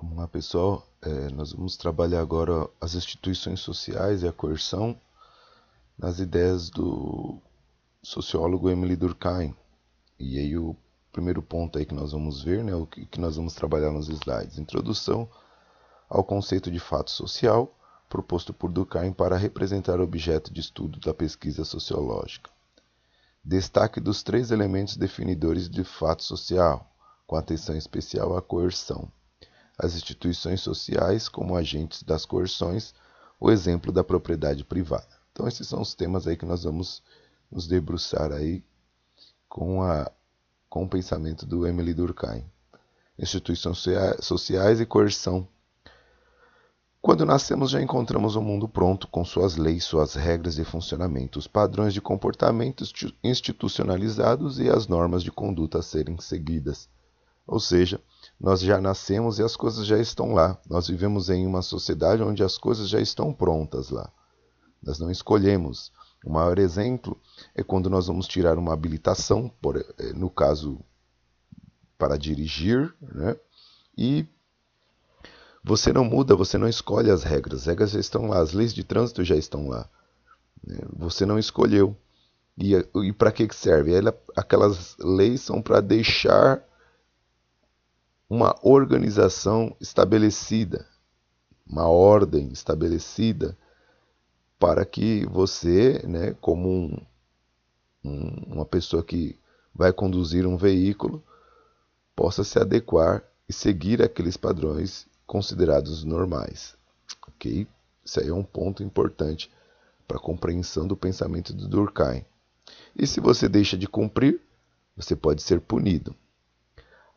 Vamos lá, pessoal. Nós vamos trabalhar agora as instituições sociais e a coerção nas ideias do sociólogo Emile Durkheim. E aí o primeiro ponto aí que nós vamos ver, né, o que nós vamos trabalhar nos slides. Introdução ao conceito de fato social, proposto por Durkheim para representar o objeto de estudo da pesquisa sociológica. Destaque dos três elementos definidores de fato social, com atenção especial à coerção. As instituições sociais como agentes das coerções, o exemplo da propriedade privada. Então esses são os temas aí que nós vamos nos debruçar aí com, com o pensamento do Emile Durkheim. Instituições sociais e coerção. Quando nascemos já encontramos um mundo pronto, com suas leis, suas regras de funcionamento, os padrões de comportamento institucionalizados e as normas de conduta a serem seguidas. Ou seja, nós já nascemos e as coisas já estão lá. Nós vivemos em uma sociedade onde as coisas já estão prontas lá. Nós não escolhemos. O maior exemplo é quando nós vamos tirar uma habilitação, no caso, para dirigir, né? E você não muda, você não escolhe as regras já estão lá, as leis de trânsito já estão lá. Né? Você não escolheu. E para que serve? Aquelas leis são para deixar uma organização estabelecida, uma ordem estabelecida para que você, né, como uma pessoa que vai conduzir um veículo, possa se adequar e seguir aqueles padrões considerados normais. Ok? Isso aí é um ponto importante para a compreensão do pensamento de Durkheim. E se você deixa de cumprir, você pode ser punido.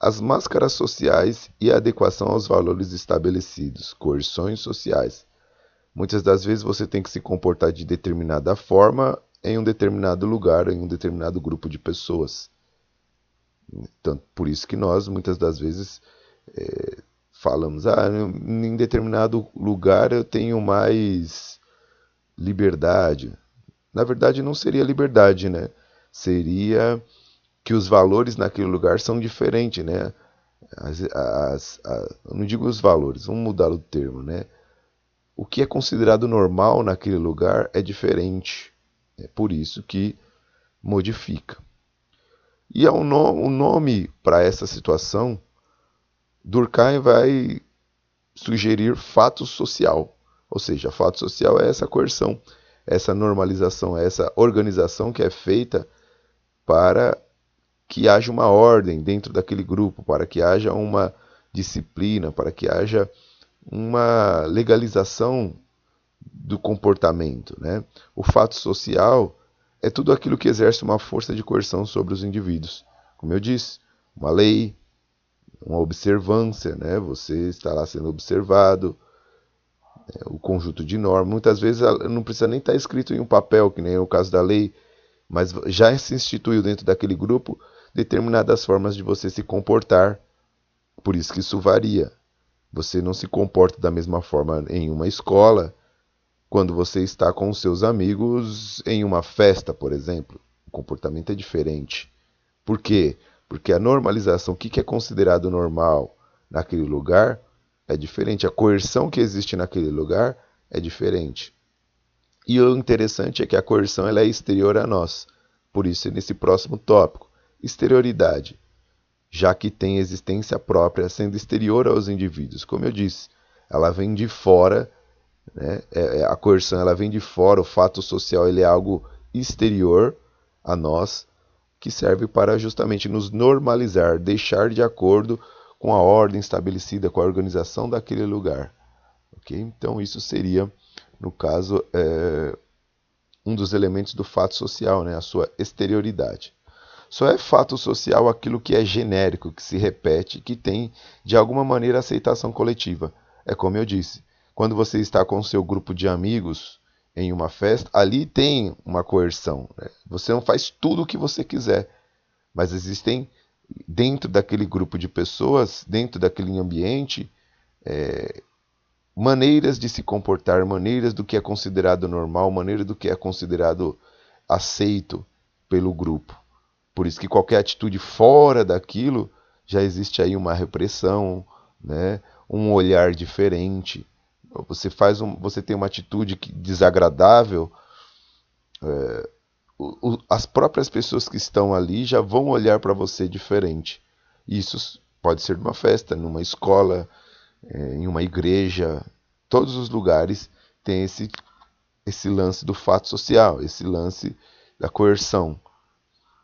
As máscaras sociais e a adequação aos valores estabelecidos, coerções sociais. Muitas das vezes você tem que se comportar de determinada forma em um determinado lugar, em um determinado grupo de pessoas. Então, por isso que nós, muitas das vezes, falamos, em determinado lugar eu tenho mais liberdade. Na verdade, não seria liberdade, né? Seria que os valores naquele lugar são diferentes, né? Eu não digo os valores, vamos mudar o termo, né? O que é considerado normal naquele lugar é diferente. É por isso que modifica. E o nome para essa situação, Durkheim vai sugerir fato social. Ou seja, fato social é essa coerção, essa normalização, essa organização que é feita para que haja uma ordem dentro daquele grupo, para que haja uma disciplina, para que haja uma legalização do comportamento. Né? O fato social é tudo aquilo que exerce uma força de coerção sobre os indivíduos. Como eu disse, uma lei, uma observância, né? Você está lá sendo observado, o conjunto de normas. Muitas vezes não precisa nem estar escrito em um papel, que nem é o caso da lei, mas já se instituiu dentro daquele grupo determinadas formas de você se comportar. Por isso que isso varia. Você não se comporta da mesma forma em uma escola quando você está com os seus amigos em uma festa, por exemplo. O comportamento é diferente. Por quê? Porque a normalização, o que é considerado normal naquele lugar, é diferente. A coerção que existe naquele lugar é diferente. E o interessante é que a coerção ela é exterior a nós. Por isso, nesse próximo tópico, exterioridade, já que tem existência própria sendo exterior aos indivíduos. Como eu disse, ela vem de fora, né? A coerção ela vem de fora, o fato social ele é algo exterior a nós, que serve para justamente nos normalizar, deixar de acordo com a ordem estabelecida, com a organização daquele lugar. Okay? Então isso seria, no caso, um dos elementos do fato social, né? A sua exterioridade. Só é fato social aquilo que é genérico, que se repete, que tem, de alguma maneira, aceitação coletiva. É como eu disse, quando você está com o seu grupo de amigos em uma festa, ali tem uma coerção. Né? Você não faz tudo o que você quiser, mas existem, dentro daquele grupo de pessoas, dentro daquele ambiente, maneiras de se comportar, maneiras do que é considerado normal, maneiras do que é considerado aceito pelo grupo. Por isso que qualquer atitude fora daquilo, já existe aí uma repressão, né? um olhar diferente, você tem uma atitude desagradável, as próprias pessoas que estão ali já vão olhar para você diferente. Isso pode ser numa festa, numa escola, em uma igreja, todos os lugares tem esse lance do fato social, esse lance da coerção.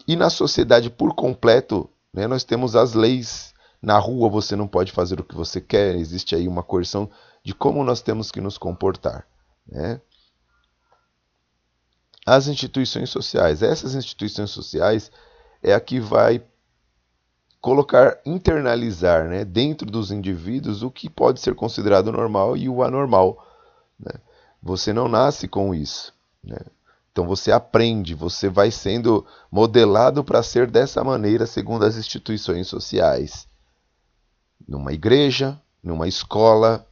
E na sociedade por completo, né, nós temos as leis. Na rua você não pode fazer o que você quer, existe aí uma coerção de como nós temos que nos comportar. Né? As instituições sociais. Essas instituições sociais é a que vai colocar, internalizar, né, dentro dos indivíduos o que pode ser considerado normal e o anormal. Né? Você não nasce com isso. Né? Então você aprende, você vai sendo modelado para ser dessa maneira segundo as instituições sociais. Numa igreja, numa escola,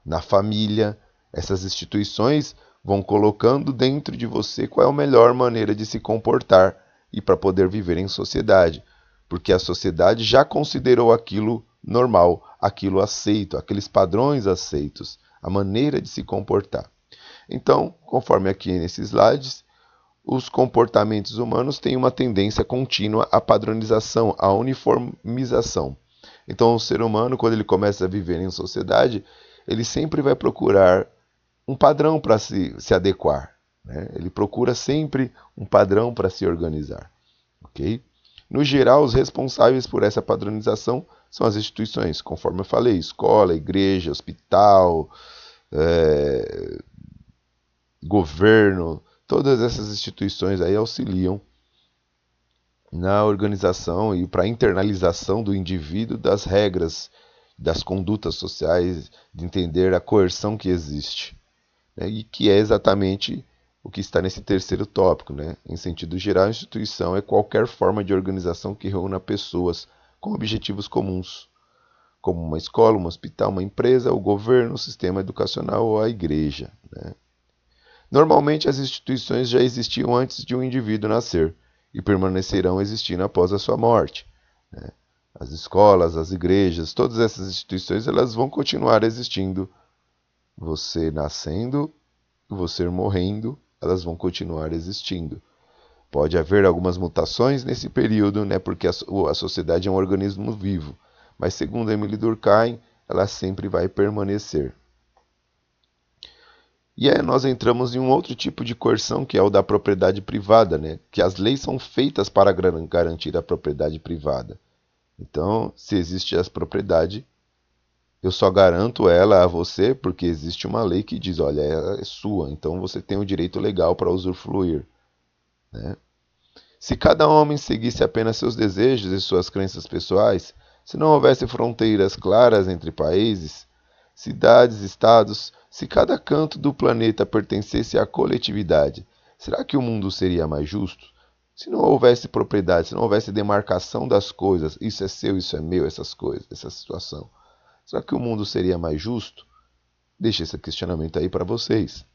na família, essas instituições vão colocando dentro de você qual é a melhor maneira de se comportar e para poder viver em sociedade. Porque a sociedade já considerou aquilo normal, aquilo aceito, aqueles padrões aceitos, a maneira de se comportar. Então, conforme aqui nesses slides, os comportamentos humanos têm uma tendência contínua à padronização, à uniformização. Então, o ser humano, quando ele começa a viver em sociedade, ele sempre vai procurar um padrão para se adequar. Né? Ele procura sempre um padrão para se organizar. Okay? No geral, os responsáveis por essa padronização são as instituições, conforme eu falei, escola, igreja, hospital, governo, todas essas instituições aí auxiliam na organização e para a internalização do indivíduo das regras, das condutas sociais, de entender a coerção que existe. Né? E que é exatamente o que está nesse terceiro tópico. Né? Em sentido geral, a instituição é qualquer forma de organização que reúna pessoas com objetivos comuns, como uma escola, um hospital, uma empresa, o governo, o sistema educacional ou a igreja. Né? Normalmente, as instituições já existiam antes de um indivíduo nascer e permanecerão existindo após a sua morte. Né? As escolas, as igrejas, todas essas instituições elas vão continuar existindo. Você nascendo, você morrendo, elas vão continuar existindo. Pode haver algumas mutações nesse período, né, porque a sociedade é um organismo vivo, mas segundo Emile Durkheim, ela sempre vai permanecer. E aí nós entramos em um outro tipo de coerção, que é o da propriedade privada, né? Que as leis são feitas para garantir a propriedade privada. Então, se existe essa propriedade, eu só garanto ela a você porque existe uma lei que diz, olha, ela é sua, então você tem o direito legal para usufruir. Né? Se cada homem seguisse apenas seus desejos e suas crenças pessoais, se não houvesse fronteiras claras entre países, cidades, estados, se cada canto do planeta pertencesse à coletividade, será que o mundo seria mais justo? Se não houvesse propriedade, se não houvesse demarcação das coisas, isso é seu, isso é meu, essas coisas, essa situação, será que o mundo seria mais justo? Deixo esse questionamento aí para vocês.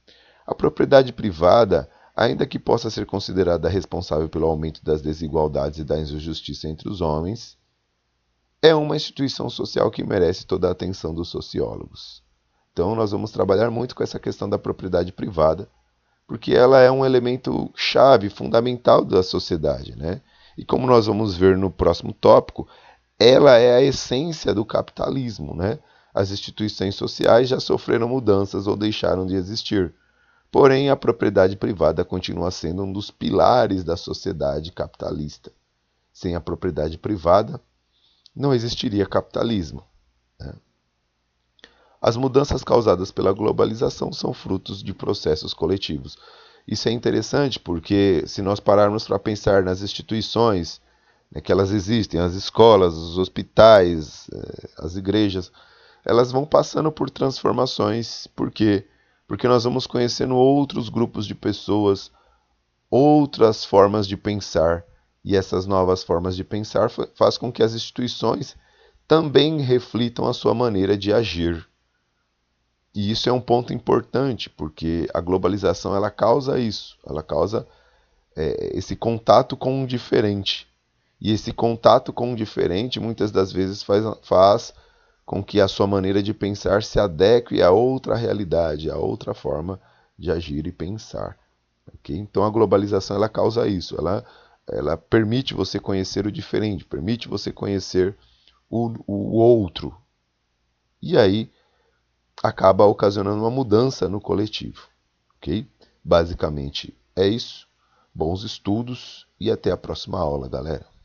A propriedade privada, ainda que possa ser considerada responsável pelo aumento das desigualdades e da injustiça entre os homens, é uma instituição social que merece toda a atenção dos sociólogos. Então, nós vamos trabalhar muito com essa questão da propriedade privada, porque ela é um elemento chave, fundamental da sociedade. Né? E como nós vamos ver no próximo tópico, ela é a essência do capitalismo. Né? As instituições sociais já sofreram mudanças ou deixaram de existir. Porém, a propriedade privada continua sendo um dos pilares da sociedade capitalista. Sem a propriedade privada, não existiria capitalismo. Né? As mudanças causadas pela globalização são frutos de processos coletivos. Isso é interessante porque, se nós pararmos para pensar nas instituições, né, que elas existem, as escolas, os hospitais, as igrejas, elas vão passando por transformações. Por quê? Porque nós vamos conhecendo outros grupos de pessoas, outras formas de pensar, e essas novas formas de pensar faz com que as instituições também reflitam a sua maneira de agir. E isso é um ponto importante, porque a globalização ela causa isso, ela causa esse contato com o diferente. E esse contato com o diferente muitas das vezes faz com que a sua maneira de pensar se adeque a outra realidade, a outra forma de agir e pensar. Okay? Então a globalização ela causa isso, ela permite você conhecer o diferente, permite você conhecer o outro. E aí acaba ocasionando uma mudança no coletivo. Okay? Basicamente é isso. Bons estudos e até a próxima aula, galera.